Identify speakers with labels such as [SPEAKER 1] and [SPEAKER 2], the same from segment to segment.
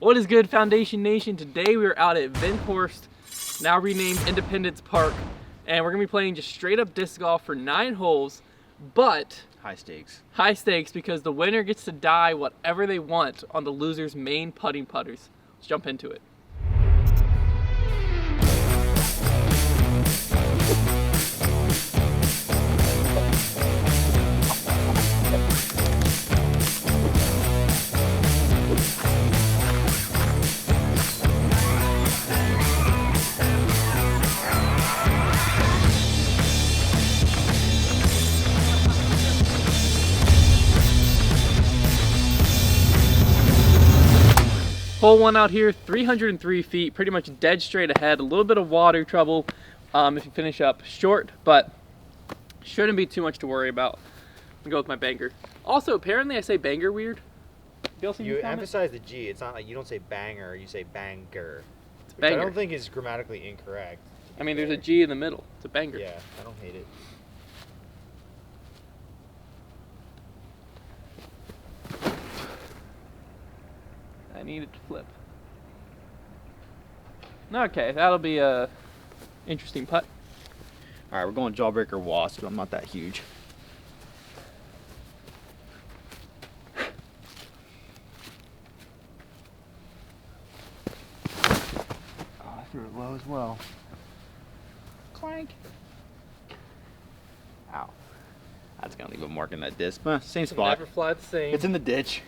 [SPEAKER 1] What is good, Foundation Nation? Today we are out at Venthorst, now renamed Independence Park, and we're gonna be playing just straight up disc golf for 9 holes, but
[SPEAKER 2] high stakes.
[SPEAKER 1] High stakes because the winner gets to die whatever they want on the loser's main putting putters. Let's jump into it. Hole 1 out here, 303 feet, pretty much dead straight ahead. A little bit of water trouble if you finish up short, but shouldn't be too much to worry about. I'm gonna go with my banger. Also, apparently I say banger weird.
[SPEAKER 2] You emphasize the G. It's not like you don't say banger, you say banger.
[SPEAKER 1] It's banger.
[SPEAKER 2] Which I don't think is grammatically incorrect.
[SPEAKER 1] I mean, there's a G in the middle. It's a banger.
[SPEAKER 2] Yeah, I don't hate it.
[SPEAKER 1] I need it to flip. Okay, that'll be a interesting putt.
[SPEAKER 2] All right, we're going jawbreaker wasp. I'm not that huge. Oh, I threw it low as well. Clank. Ow. That's gonna leave a mark in that disc. Same spot.
[SPEAKER 1] Never fly the same.
[SPEAKER 2] It's in the ditch.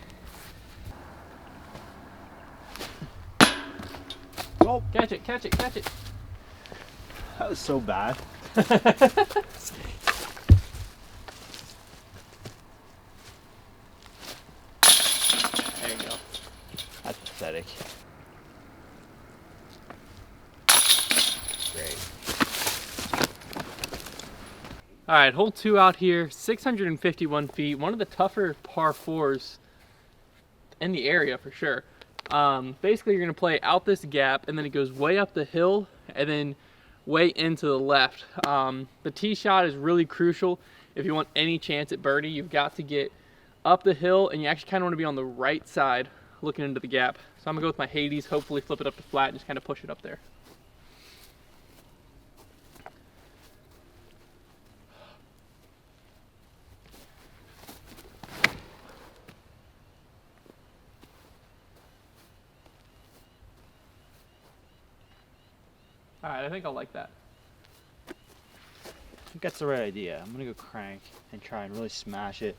[SPEAKER 1] Oh, catch it, catch it, catch it.
[SPEAKER 2] That was so bad.
[SPEAKER 1] There you go.
[SPEAKER 2] That's pathetic. Great.
[SPEAKER 1] All right, hole 2 out here, 651 feet. One of the tougher par 4s in the area for sure. Basically, you're gonna play out this gap, and then it goes way up the hill, and then way into the left. The tee shot is really crucial. If you want any chance at birdie, you've got to get up the hill, and you actually kind of want to be on the right side looking into the gap. So I'm gonna go with my Hades, hopefully flip it up to flat, and just kind of push it up there. All right, I think I'll like that.
[SPEAKER 2] I think that's the right idea. I'm gonna go crank and try and really smash it.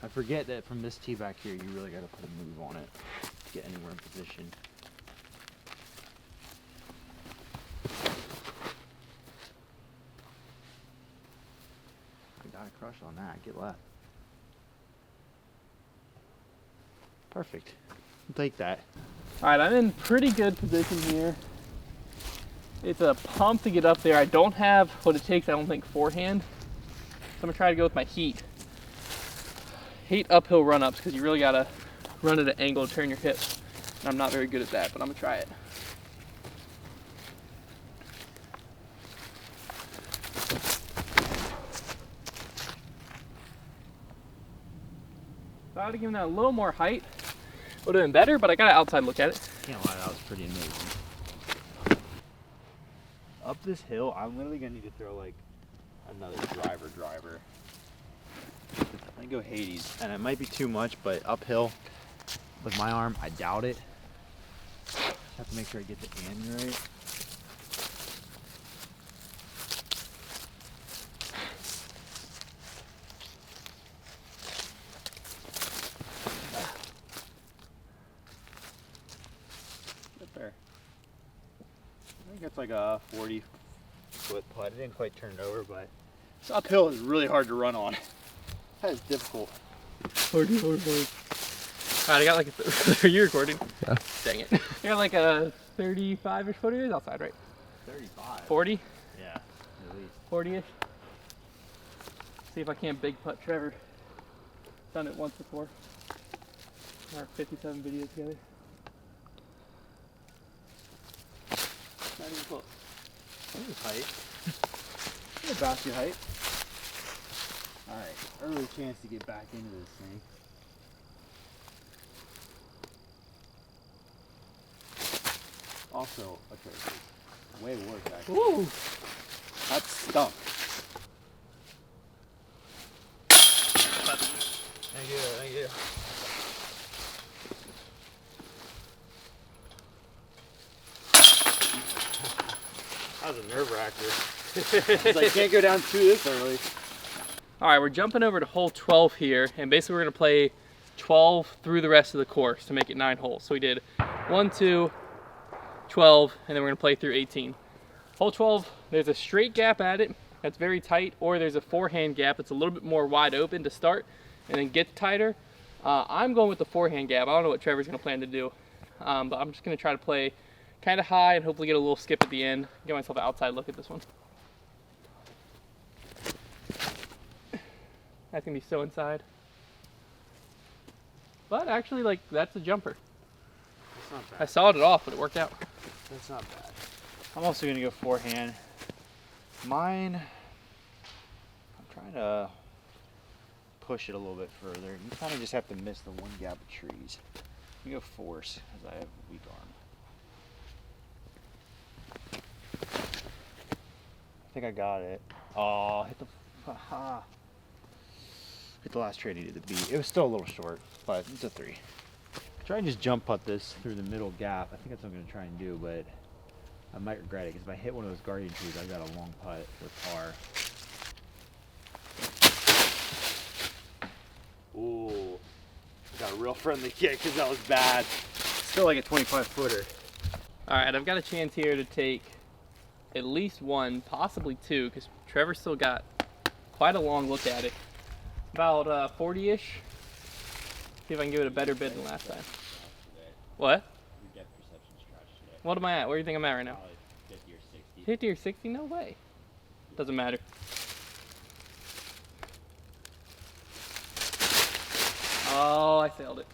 [SPEAKER 2] I forget that from this tee back here, you really gotta put a move on it to get anywhere in position. I got a crush on that. Get left. Perfect. I'll take that.
[SPEAKER 1] All right, I'm in pretty good position here. It's a pump to get up there. I don't have what it takes, I don't think, forehand. So I'm gonna try to go with my heat. Hate uphill run-ups because you really gotta run at an angle to turn your hips. And I'm not very good at that, but I'm gonna try it. If I would have given that a little more height, would have been better, but I got an outside look at it.
[SPEAKER 2] Can't lie, that was pretty amazing. Up this hill, I'm literally gonna need to throw like another driver. I go Hades, and it might be too much, but uphill with my arm, I doubt it. Just have to make sure I get the aim right. Right there. I think it's like a 40-foot putt. It didn't quite turn it over, but this uphill is really hard to run on. That is difficult.
[SPEAKER 1] Hard. Alright, I got like a are you recording?
[SPEAKER 3] Yeah.
[SPEAKER 1] Dang it. You got like a 35-ish footer outside, right?
[SPEAKER 2] 35.
[SPEAKER 1] 40?
[SPEAKER 2] Yeah, at least.
[SPEAKER 1] 40-ish. See if I can't big putt Trevor. Done it once before. Our 57 videos together. Not even close.
[SPEAKER 2] That was height.
[SPEAKER 1] About your height.
[SPEAKER 2] Alright, early chance to get back into this thing. also a trophy. Way worse, actually.
[SPEAKER 1] Ooh.
[SPEAKER 2] That stunk. Thank you, thank you. That was a nerve-wracker. It's like, can't go down two this early.
[SPEAKER 1] All right, we're jumping over to hole 12 here, and basically we're gonna play 12 through the rest of the course to make it 9 holes. So we did 1, 2, 12, and then we're gonna play through 18. Hole 12, there's a straight gap at it that's very tight, or there's a forehand gap that's a little bit more wide open to start and then get tighter. I'm going with the forehand gap. I don't know what Trevor's gonna plan to do, but I'm just gonna try to play kind of high and hopefully get a little skip at the end. Give myself an outside look at this one. That's gonna be so inside. But actually, like, that's a jumper.
[SPEAKER 2] That's not bad.
[SPEAKER 1] I sawed it off, but it worked out.
[SPEAKER 2] That's not bad. I'm also gonna go forehand. Mine, I'm trying to push it a little bit further. You kind of just have to miss the one gap of trees. I'm gonna go force, because I have a weak arm. I think I got it. Oh, hit the last tree I needed to beat. It was still a little short, but it's a 3. Try and just jump putt this through the middle gap. I think that's what I'm gonna try and do, but I might regret it because if I hit one of those guardian trees, I've got a long putt for par. Ooh, got a real friendly kick because that was bad. Still like a 25-footer.
[SPEAKER 1] All right, I've got a chance here to take at least 1, possibly 2, because Trevor still got quite a long look at it. About 40-ish. See if I can give it a better bid than last time. What?
[SPEAKER 2] Your depth perception's trash today.
[SPEAKER 1] What am I at? Where do you think I'm at right now?
[SPEAKER 2] Probably 50 or 60.
[SPEAKER 1] 50 or 60? No way. Doesn't matter. Oh, I sailed it.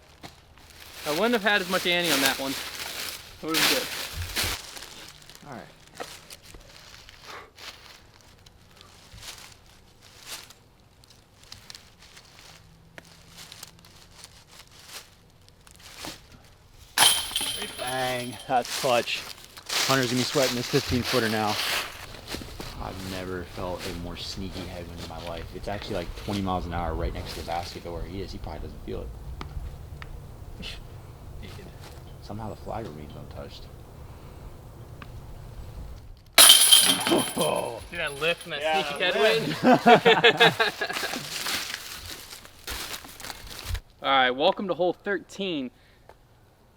[SPEAKER 1] I wouldn't have had as much ante on that one. It would have been good.
[SPEAKER 2] All right. Bang, that's clutch. Hunter's gonna be sweating this 15-footer now. I've never felt a more sneaky headwind in my life. It's actually like 20 miles an hour right next to the basket, but where he is, he probably doesn't feel it. Somehow the flag remains untouched. Oh.
[SPEAKER 1] See that lift and that sneaky headwind? All right, welcome to hole 13.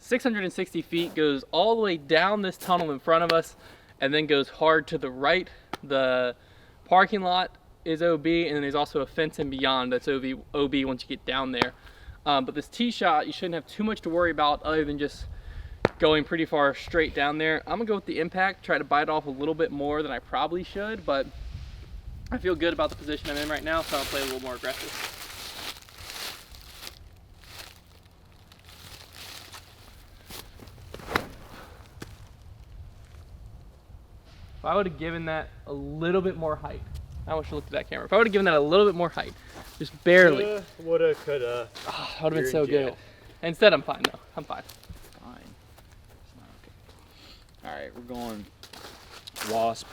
[SPEAKER 1] 660 feet, goes all the way down this tunnel in front of us and then goes hard to the right. The parking lot is OB, and then there's also a fence in beyond that's OB once you get down there. But this tee shot, you shouldn't have too much to worry about other than just going pretty far straight down there. I'm gonna go with the impact, try to bite off a little bit more than I probably should, but I feel good about the position I'm in right now, so I'll play a little more aggressive. If I would have given that a little bit more height, I wish I looked at that camera. If I would have given that a little bit more height, just barely.
[SPEAKER 2] Woulda, coulda.
[SPEAKER 1] Oh, that would have been so good. Instead, I'm fine though. I'm fine.
[SPEAKER 2] Fine. It's not okay. All right, we're going wasp.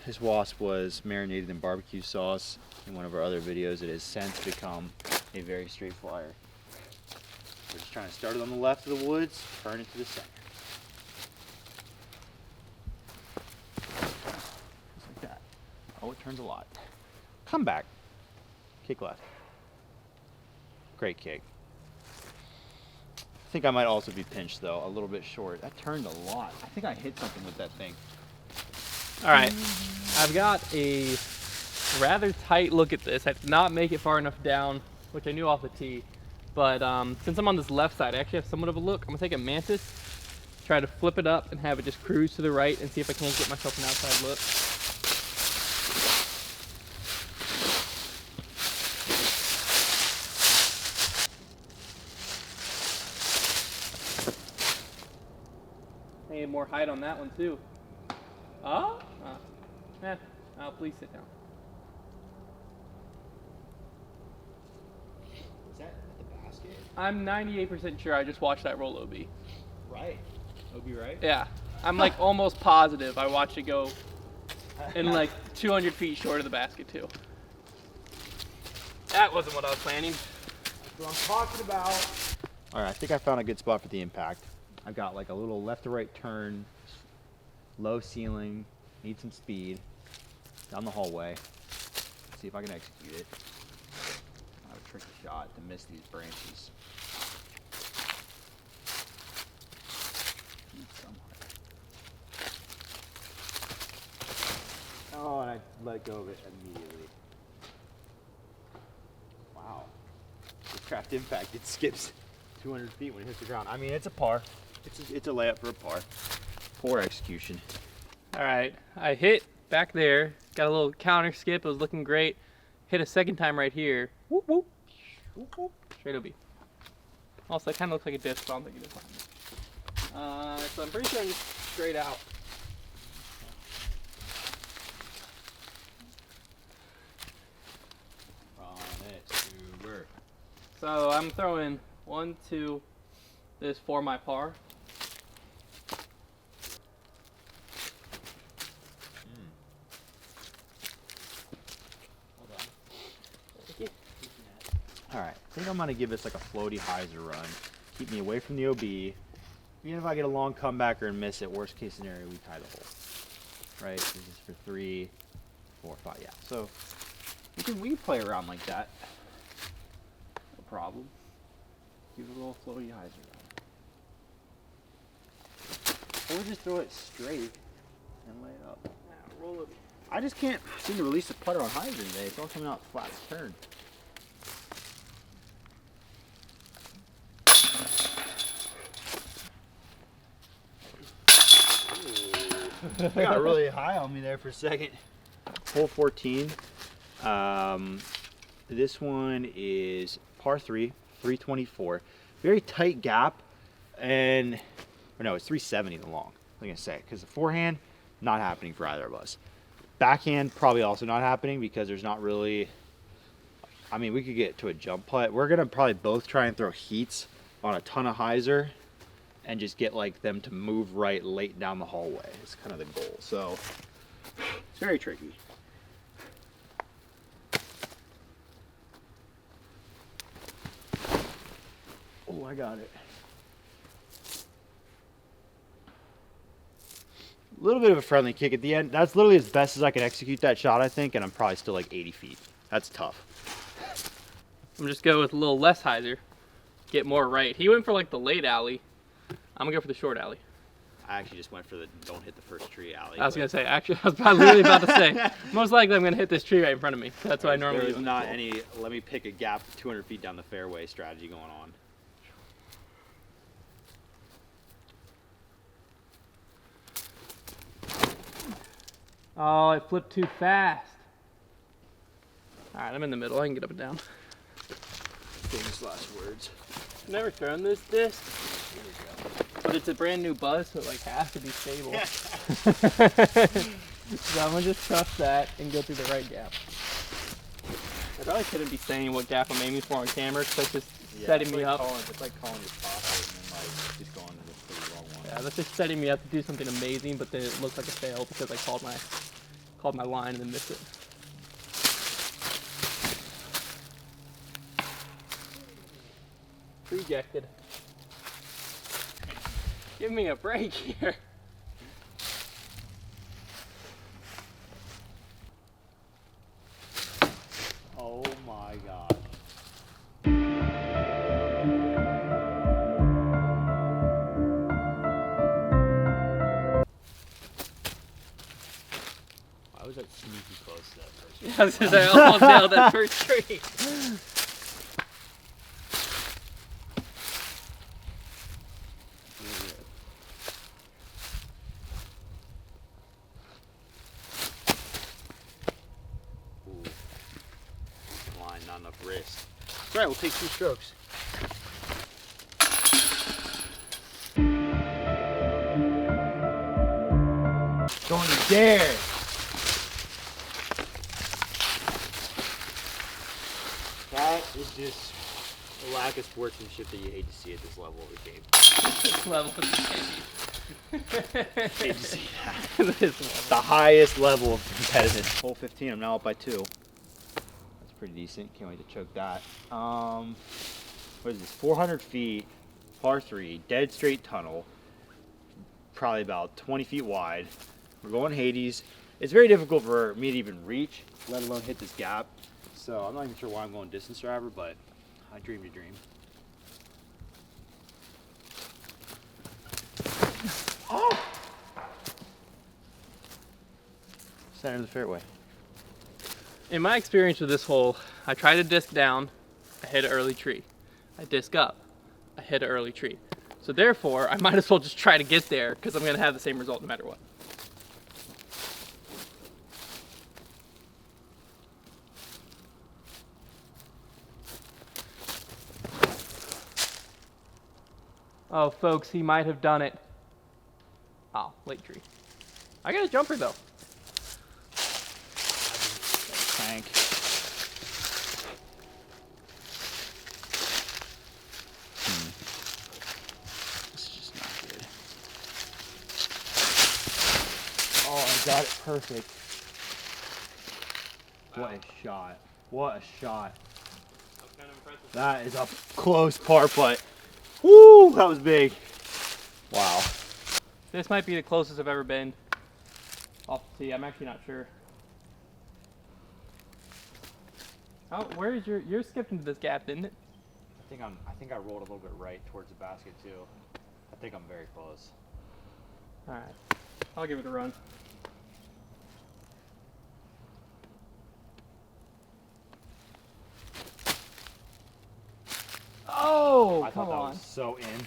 [SPEAKER 2] This wasp was marinated in barbecue sauce. In one of our other videos, it has since become a very straight flyer. We're just trying to start it on the left of the woods, turn it to the center. Just like that. Oh, it turns a lot. Come back. Kick left. Great kick. I think I might also be pinched though, a little bit short. That turned a lot. I think I hit something with that thing.
[SPEAKER 1] All right, I've got a rather tight look at this. I did not make it far enough down, which I knew off the tee. But since I'm on this left side, I actually have somewhat of a look. I'm gonna take a mantis, try to flip it up and have it just cruise to the right and see if I can't get myself an outside look. Need more height on that one too. Oh? Please sit down.
[SPEAKER 2] Is that at the basket?
[SPEAKER 1] I'm 98% sure I just watched that roll OB.
[SPEAKER 2] right. OB right?
[SPEAKER 1] Yeah. I'm like almost positive I watched it go in like 200 feet short of the basket too. That wasn't what I was planning.
[SPEAKER 2] That's what I'm talking about. All right, I think I found a good spot for the impact. I've got like a little left to right turn, low ceiling, need some speed, down the hallway. Let's see if I can execute it. I have a tricky shot to miss these branches. Oh, and I let go of it immediately. Wow. This craft impact, it skips 200 feet when it hits the ground. I mean, it's a par. It's a layup for a par. Poor execution.
[SPEAKER 1] All right, I hit back there, got a little counter skip, it was looking great. Hit a second time right here. Whoop, whoop. Whoop, whoop. Straight OB. Also, it kind of looks like a disc, but I don't think it is. So I'm pretty sure I'm just straight out. So I'm throwing 1, 2, this for my par.
[SPEAKER 2] All right, I think I'm gonna give this like a floaty hyzer run. Keep me away from the OB. Even if I get a long comebacker and miss it, worst case scenario, we tie the hole. Right, this is for 3, 4, 5, yeah. So we can play around like that. No problem. Give it a little floaty hyzer run. Or just throw it straight and lay it up.
[SPEAKER 1] Yeah, roll it.
[SPEAKER 2] I just can't seem to release the putter on hyzer today. It's all coming out flat as turn. It got really high on me there for a second. Hole 14. This one is par 3, 324. Very tight gap, and or no, it's 370 the long. I'm gonna say because the forehand not happening for either of us. Backhand probably also not happening because there's not really. I mean, we could get to a jump putt. We're gonna probably both try and throw heats on a ton of hyzer and just get like them to move right late down the hallway. It's kind of the goal. So it's very tricky. Oh, I got it. A little bit of a friendly kick at the end. That's literally as best as I can execute that shot, I think, and I'm probably still like 80 feet. That's tough.
[SPEAKER 1] I'm just go with a little less hyzer, get more right. He went for like the late alley. I'm gonna go for the short alley.
[SPEAKER 2] I actually just went for the don't hit the first tree alley.
[SPEAKER 1] I was gonna say, actually, I was probably really about to say, most likely I'm gonna hit this tree right in front of me. That's what I normally do.
[SPEAKER 2] There's not any, let me pick a gap 200 feet down the fairway strategy going on.
[SPEAKER 1] Oh, it flipped too fast. All right, I'm in the middle. I can get up and down.
[SPEAKER 2] Famous last words.
[SPEAKER 1] Never thrown this disc, but it's a brand new buzz, so it like has to be stable. So I'm gonna just trust that and go through the right gap. I probably shouldn't be saying what gap I'm aiming for on camera because that's just setting me up.
[SPEAKER 2] It's like calling your pocket and then like just going to the wrong one.
[SPEAKER 1] Yeah, that's just setting me up to do something amazing, but then it looks like a fail because I called my line and then missed it. Rejected. Give me a break here.
[SPEAKER 2] Oh my gosh. Why was that sneaky close to that first tree?
[SPEAKER 1] I was gonna say, I almost nailed that first tree.
[SPEAKER 2] Not enough wrist. That's right, we'll take 2 strokes. Going to dare. That is just a lack of sportsmanship that you hate to see at this level of the game.
[SPEAKER 1] This level of the
[SPEAKER 2] Hate to see that.
[SPEAKER 1] game. This level.
[SPEAKER 2] The highest level of competitive. Hole 15, I'm now up by 2. That's pretty decent. Can't wait to choke that. What is this? 400 feet, par 3, dead straight tunnel. Probably about 20 feet wide. We're going Hades. It's very difficult for me to even reach, let alone hit this gap. So I'm not even sure why I'm going distance driver, but I dream to dream. Oh! Center of the fairway.
[SPEAKER 1] In my experience with this hole, I try to disc down, I hit an early tree. I disc up, I hit an early tree. So therefore, I might as well just try to get there because I'm going to have the same result no matter what. Oh, folks, he might have done it. Oh, late tree. I got a jumper though.
[SPEAKER 2] Tank. This is just not good. Oh, I got it perfect. What a shot. What a shot.
[SPEAKER 1] That was kind of impressive.
[SPEAKER 2] That is a close par putt. Woo, that was big. Wow.
[SPEAKER 1] This might be the closest I've ever been off the tee. I'm actually not sure. Oh, where is you're skipped into this gap, didn't it?
[SPEAKER 2] I think I rolled a little bit right towards the basket too. I think I'm very close.
[SPEAKER 1] All right, I'll give it a run. Oh,
[SPEAKER 2] I
[SPEAKER 1] come
[SPEAKER 2] thought that
[SPEAKER 1] on.
[SPEAKER 2] was so in.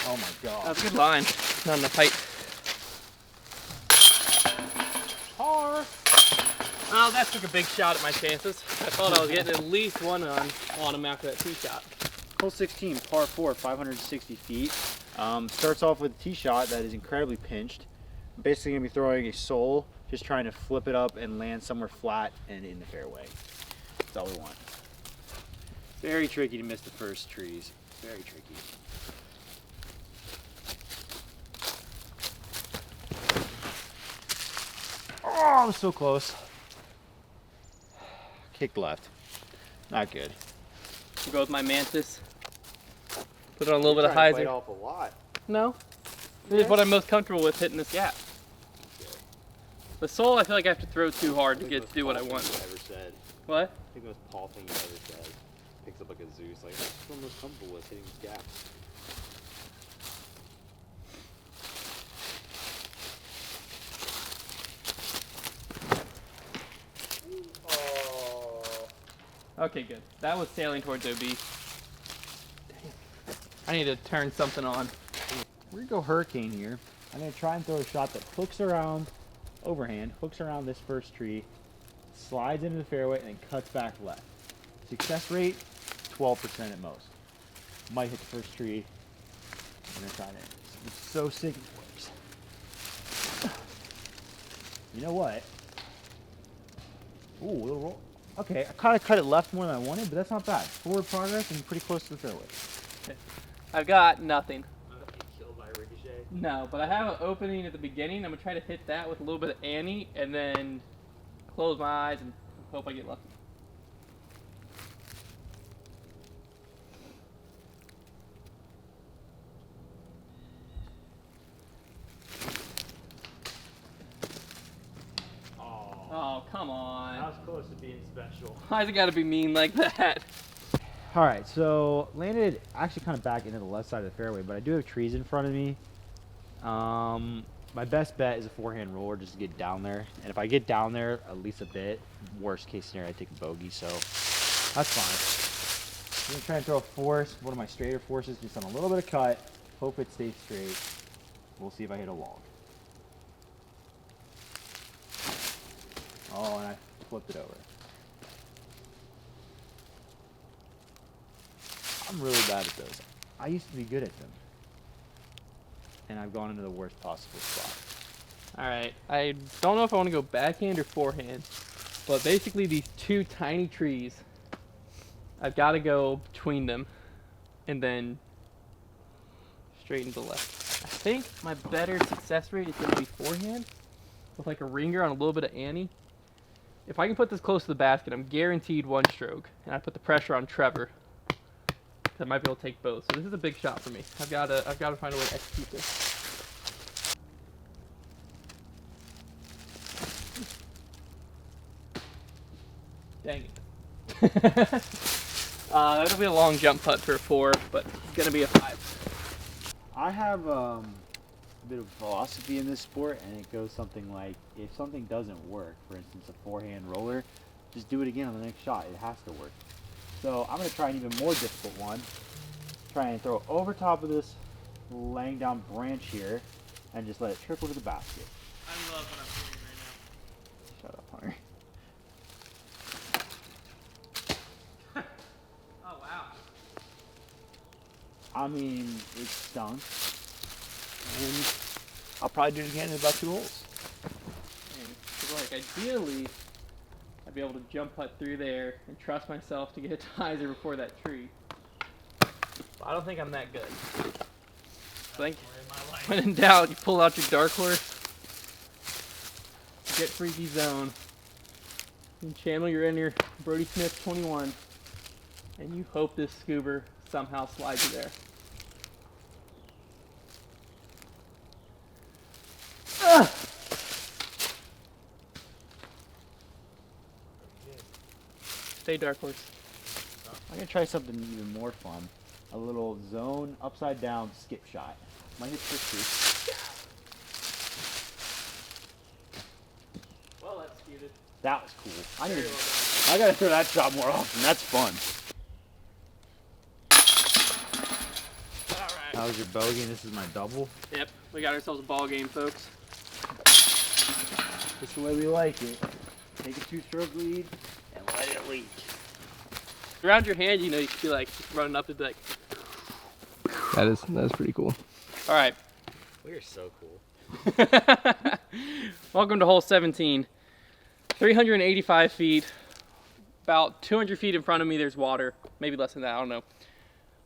[SPEAKER 2] Oh my god.
[SPEAKER 1] That's a good line. Not enough height.
[SPEAKER 2] Par.
[SPEAKER 1] Oh, that took a big shot at my chances. I thought I was getting at least one on him after that tee shot.
[SPEAKER 2] Hole 16, par 4, 560 feet. Starts off with a tee shot that is incredibly pinched. I'm basically going to be throwing a sole, just trying to flip it up and land somewhere flat and in the fairway. That's all we want. Very tricky to miss the first trees. Very tricky. Oh, I was so close. Kicked left. Not good.
[SPEAKER 1] You go with my mantis. Put on a little bit of hyzer.
[SPEAKER 2] Off a lot.
[SPEAKER 1] No. This is what I'm most comfortable with hitting this gap. The sole, I feel like I have to throw too hard to get to do what I want.
[SPEAKER 2] Ever said.
[SPEAKER 1] What?
[SPEAKER 2] I think the most Paul thing you ever said. Picks up like a Zeus. Like, that's what I'm most comfortable with, hitting these gaps.
[SPEAKER 1] Okay, good. That was sailing towards OB. I need to turn something on.
[SPEAKER 2] We're gonna go hurricane here. I'm gonna try and throw a shot that hooks around, overhand, hooks around this first tree, slides into the fairway, and then cuts back left. Success rate, 12% at most. Might hit the first tree. I'm gonna try it. It's so sick it works. You know what? Ooh, little roll. Okay, I kind of cut it left more than I wanted, but that's not bad. Forward progress and pretty close to the fairway.
[SPEAKER 1] I've got nothing.
[SPEAKER 2] Killed by ricochet.
[SPEAKER 1] No, but I have an opening at the beginning. I'm going to try to hit that with a little bit of Annie and then close my eyes and hope I get lucky. Oh, come on.
[SPEAKER 2] I was close to being special.
[SPEAKER 1] Why's it got to be mean like that?
[SPEAKER 2] All right, so landed actually kind of back into the left side of the fairway, but I do have trees in front of me. My best bet is a forehand roller just to get down there. And if I get down there at least a bit, worst case scenario, I take a bogey, so that's fine. I'm gonna try and throw a force, one of my straighter forces, just on a little bit of cut. Hope it stays straight. We'll see if I hit a log. Oh, and I flipped it over. I'm really bad at those. I used to be good at them. And I've gone into the worst possible spot.
[SPEAKER 1] Alright, I don't know if I want to go backhand or forehand, but basically these two tiny trees, I've got to go between them. and then straighten to the left. I think my better success rate is going to be forehand with like a ringer on a little bit of ante. If I can put this close to the basket, I'm guaranteed one stroke, and I put the pressure on Trevor. I might be able to take both. So this is a big shot for me. I've got to find a way to execute this. Dang it. That'll be a long jump putt for a 4, but it's gonna be a 5.
[SPEAKER 2] I have a bit of philosophy in this sport, and it goes something like, if something doesn't work, for instance a forehand roller, just do it again on the next shot. It has to work. So I'm going to try an even more difficult one. Try and throw over top of this laying down branch here and just let it trickle to the basket.
[SPEAKER 1] I love what I'm doing right now.
[SPEAKER 2] Shut up, Hunter.
[SPEAKER 1] Oh, wow.
[SPEAKER 2] I mean, it stunk. And I'll probably do it again in about 2 holes.
[SPEAKER 1] So like ideally, I'd be able to jump putt through there and trust myself to get a hyzer before that tree. But I don't think I'm that good. I think when in doubt, you pull out your dark horse, get freaky zone, and channel your inner Brody Smith 21, and you hope this scuba somehow slides you there. Stay dark horse.
[SPEAKER 2] I'm going to try something even more fun. A little zone upside down skip shot. Might hit for 2.
[SPEAKER 1] Well executed.
[SPEAKER 2] That was cool.
[SPEAKER 1] Very well done.
[SPEAKER 2] I got to throw that shot more often. That's fun.
[SPEAKER 1] Alright.
[SPEAKER 2] That was your bogey, and this is my double.
[SPEAKER 1] Yep, we got ourselves a ball game, folks.
[SPEAKER 2] Just the way we like it. Take a 2-stroke lead and let it leak.
[SPEAKER 1] Around your hand, you know, you can be like running up and be like. That is pretty cool. All right.
[SPEAKER 2] We are so cool.
[SPEAKER 1] Welcome to hole 17. 385 feet. About 200 feet in front of me, there's water. Maybe less than that, I don't know.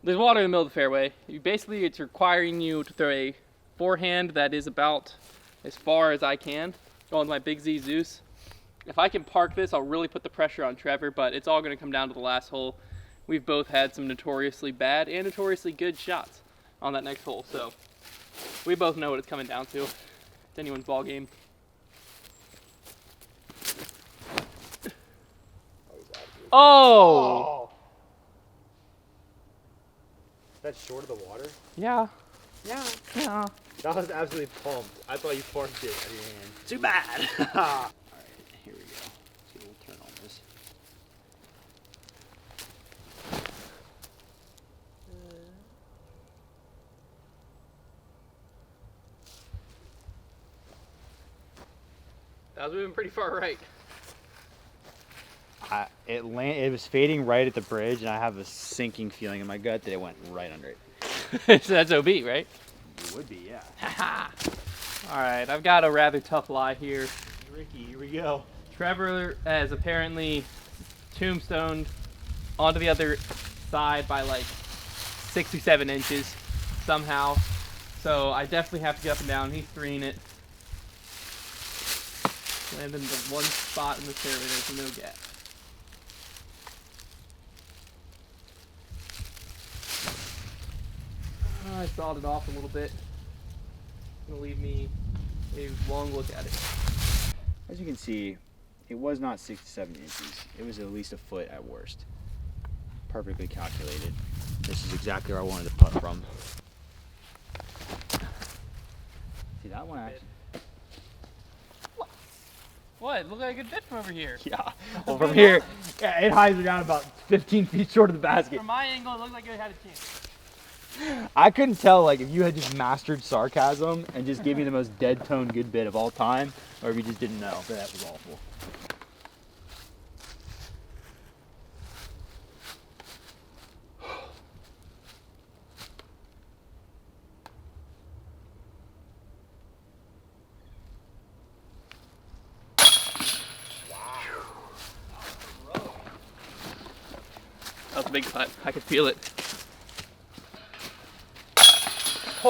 [SPEAKER 1] There's water in the middle of the fairway. Basically, it's requiring you to throw a forehand that is about as far as I can. Going with my Big Z Zeus. If I can park this, I'll really put the pressure on Trevor, but it's all going to come down to the last hole. We've both had some notoriously bad and notoriously good shots on that next hole, so we both know what it's coming down to. It's anyone's ball game. Oh!
[SPEAKER 2] That's short of the water?
[SPEAKER 1] Yeah.
[SPEAKER 2] That was absolutely pumped. I thought you parked it out of your hand. Too bad! Alright, here we go. Let's get a little turn on this.
[SPEAKER 1] That was moving pretty far right.
[SPEAKER 2] It was fading right at the bridge, and I have a sinking feeling in my gut that it went right under it.
[SPEAKER 1] So that's OB, right?
[SPEAKER 2] It would be, yeah.
[SPEAKER 1] All right, I've got a rather tough lie here.
[SPEAKER 2] Ricky, here we go.
[SPEAKER 1] Trevor has apparently tombstoned onto the other side by like 6 or 7 inches somehow. So I definitely have to get up and down. He's 3-ing it. Landing the one spot in the fairway, there's no gap. I sawed it off a little bit. It's gonna leave me a long look at it.
[SPEAKER 2] As you can see, it was not 6 to 7 inches. It was at least a foot at worst. Perfectly calculated. This is exactly where I wanted to putt from. See that one actually?
[SPEAKER 1] What? It looked like a good bit from over here.
[SPEAKER 2] Yeah. Well, from here, yeah, it hides down about 15 feet short of the basket.
[SPEAKER 1] From my angle, it looked like it had a chance.
[SPEAKER 2] I couldn't tell like if you had just mastered sarcasm and just gave me the most dead tone good bit of all time, or if you just didn't know. That was awful.
[SPEAKER 1] That was a big putt. I could feel it.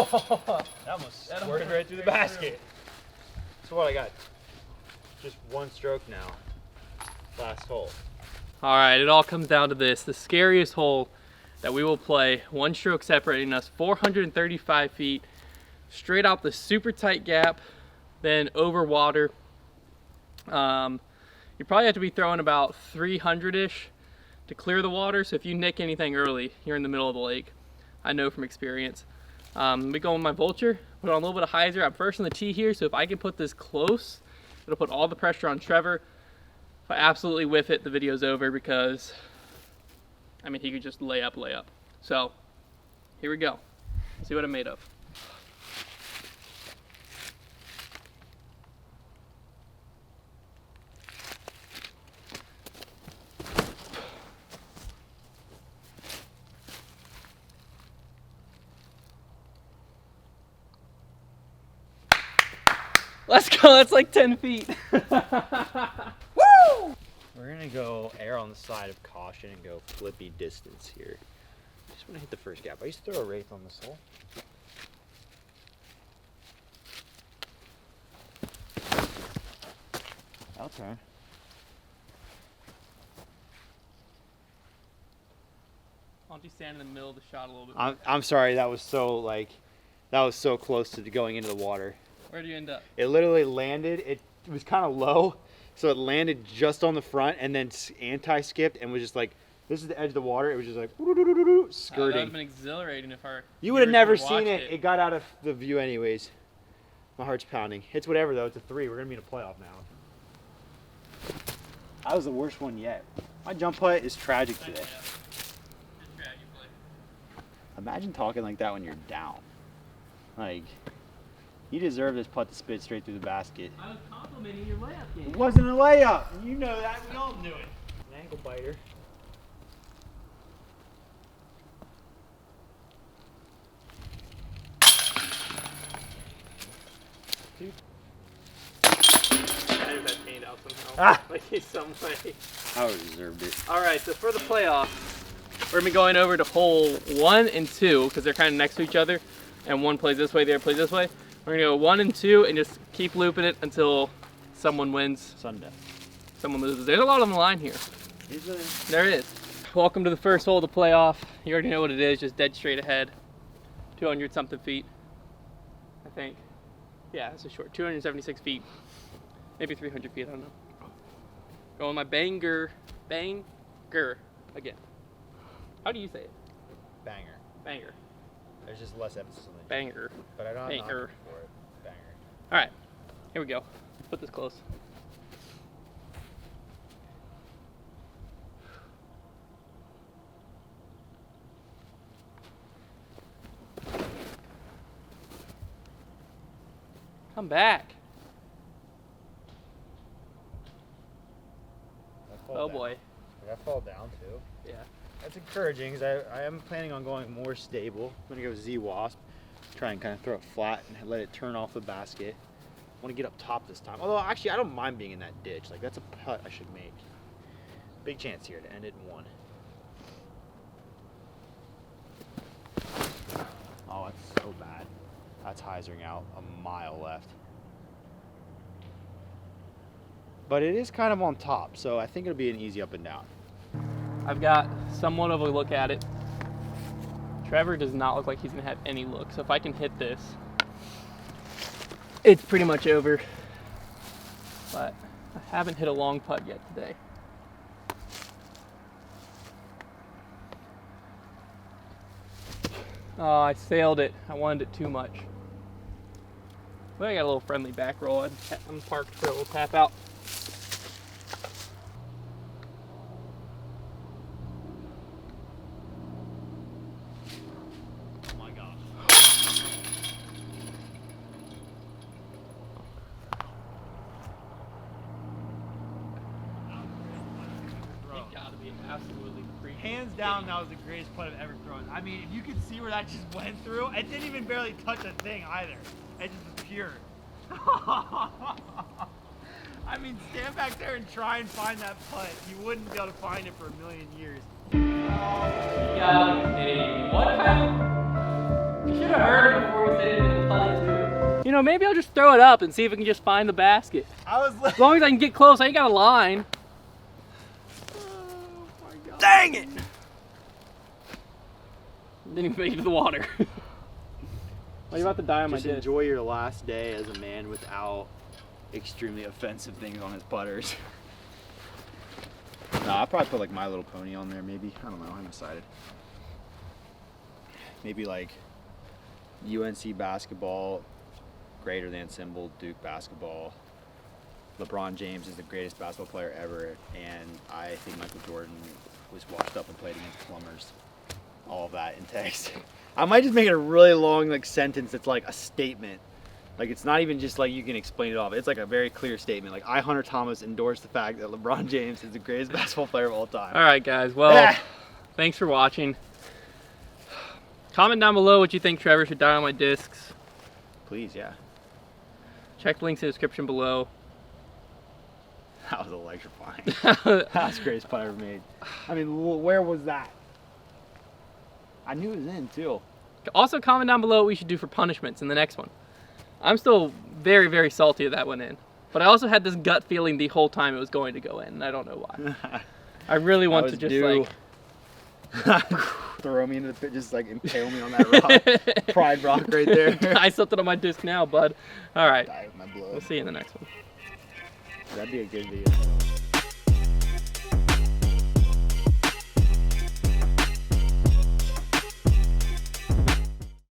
[SPEAKER 2] That almost squirted right through the basket. So what, I got just one stroke now. Last hole.
[SPEAKER 1] All right, it all comes down to this. The scariest hole that we will play, one stroke separating us, 435 feet, straight out the super tight gap, then over water. You probably have to be throwing about 300-ish to clear the water, so if you nick anything early, you're in the middle of the lake. I know from experience. We go with my vulture, put on a little bit of hyzer. I'm first on the tee here, so if I can put this close, it'll put all the pressure on Trevor. If I absolutely whiff it, the video's over because, I mean, he could just lay up. So, here we go. See what I'm made of. Let's go, that's like 10 feet.
[SPEAKER 2] Woo! We're gonna go err on the side of caution and go flippy distance here. Just wanna hit the first gap. I used to throw a wraith on this hole. I'll turn.
[SPEAKER 1] Why don't you stand in the middle of the shot a little bit more?
[SPEAKER 2] I'm sorry, that was so close to going into the water.
[SPEAKER 1] Where do you end up?
[SPEAKER 2] It literally landed, it was kind of low, so it landed just on the front and then anti-skipped and was just like, this is the edge of the water, it was just like,
[SPEAKER 1] That
[SPEAKER 2] skirting.
[SPEAKER 1] would have been exhilarating if our
[SPEAKER 2] You would have never
[SPEAKER 1] viewers
[SPEAKER 2] seen
[SPEAKER 1] watched
[SPEAKER 2] it. It got out of the view anyways. My heart's pounding. It's whatever though, it's a 3. We're gonna be in a playoff now. That was the worst one yet. My jump putt is tragic today. Imagine talking like that when you're down. Like, you deserve this putt to spit straight through the basket.
[SPEAKER 1] I was complimenting your layup game.
[SPEAKER 2] It wasn't a layup. You know that. We all knew it. An ankle biter.
[SPEAKER 1] There's that paint out somehow. Like in some way.
[SPEAKER 2] I would have deserved it.
[SPEAKER 1] All right, so for the playoff, we're gonna be going over to hole 1 and 2 because they're kind of next to each other, and one plays this way, the other plays this way. We're gonna go 1 and 2 and just keep looping it until someone wins,
[SPEAKER 2] Sunday.
[SPEAKER 1] someone loses. There's a lot on the line here. There is. Welcome to the first hole of the playoff. You already know what it is, just dead straight ahead. 200 something feet, I think. Yeah, it's a short, 276 feet. Maybe 300 feet, I don't know. Going my banger again. How do you say it?
[SPEAKER 2] Banger.
[SPEAKER 1] Banger.
[SPEAKER 2] There's just less emphasis on the
[SPEAKER 1] Banger.
[SPEAKER 2] But I don't have
[SPEAKER 1] Banger.
[SPEAKER 2] for it. Banger.
[SPEAKER 1] All right, here we go. Put this close. Come back. Oh boy.
[SPEAKER 2] Did I fall down too?
[SPEAKER 1] Yeah.
[SPEAKER 2] That's encouraging because I am planning on going more stable. I'm going to go Z-Wasp, try and kind of throw it flat and let it turn off the basket. I want to get up top this time. Although, actually, I don't mind being in that ditch. Like, that's a putt I should make. Big chance here to end it in 1. Oh, that's so bad. That's hyzering out a mile left. But it is kind of on top, so I think it'll be an easy up and down.
[SPEAKER 1] I've got somewhat of a look at it. Trevor does not look like he's gonna have any look, so if I can hit this, it's pretty much over. But I haven't hit a long putt yet today. Oh, I sailed it. I wanted it too much. But I got a little friendly back roll. I'm parked for a little tap out.
[SPEAKER 2] Oh my gosh.
[SPEAKER 1] You gotta be absolutely freaking
[SPEAKER 3] Hands down, that was the greatest putt I've ever thrown. I mean, if you could see where that just went through, it didn't even barely touch a thing either. It just was pure. I mean, stand back there and try and find that putt. You wouldn't be able to find it for a million years.
[SPEAKER 1] You got a what, Kyle? You should have heard it before we said it in the putting too. You know, maybe I'll just throw it up and see if it can just find the basket. As long as I can get close, I ain't got a line.
[SPEAKER 2] Oh my god.
[SPEAKER 3] Dang it!
[SPEAKER 1] Didn't even make it to the water. Are you about to die on my
[SPEAKER 2] Just
[SPEAKER 1] disc?
[SPEAKER 2] enjoy your last day as a man without extremely offensive things on his putters. Nah, I'll probably put like My Little Pony on there maybe. I don't know, I'm excited. Maybe like UNC basketball, greater than symbol, Duke basketball. LeBron James is the greatest basketball player ever, and I think Michael Jordan was washed up and played against plumbers. All of that in text. I might just make it a really long like sentence that's like a statement. Like it's not even just like you can explain it off. It's like a very clear statement. Like I, Hunter Thomas, endorse the fact that LeBron James is the greatest basketball player of all time.
[SPEAKER 1] All right, guys. Well, thanks for watching. Comment down below what you think Trevor should die on my discs.
[SPEAKER 2] Please, yeah.
[SPEAKER 1] Check the links in the description below.
[SPEAKER 2] That was electrifying. That's the greatest putt I ever made. I mean, where was that? I knew it was in too.
[SPEAKER 1] Also, comment down below what we should do for punishments in the next one. I'm still very, very salty that that went in. But I also had this gut feeling the whole time it was going to go in, and I don't know why. I really want to just like...
[SPEAKER 2] Throw me into the pit, just like impale me on that rock. Pride rock right there.
[SPEAKER 1] Die something on my disc now, bud. All right.
[SPEAKER 2] Die with my blood.
[SPEAKER 1] We'll see you in the next one.
[SPEAKER 2] That'd be a good video.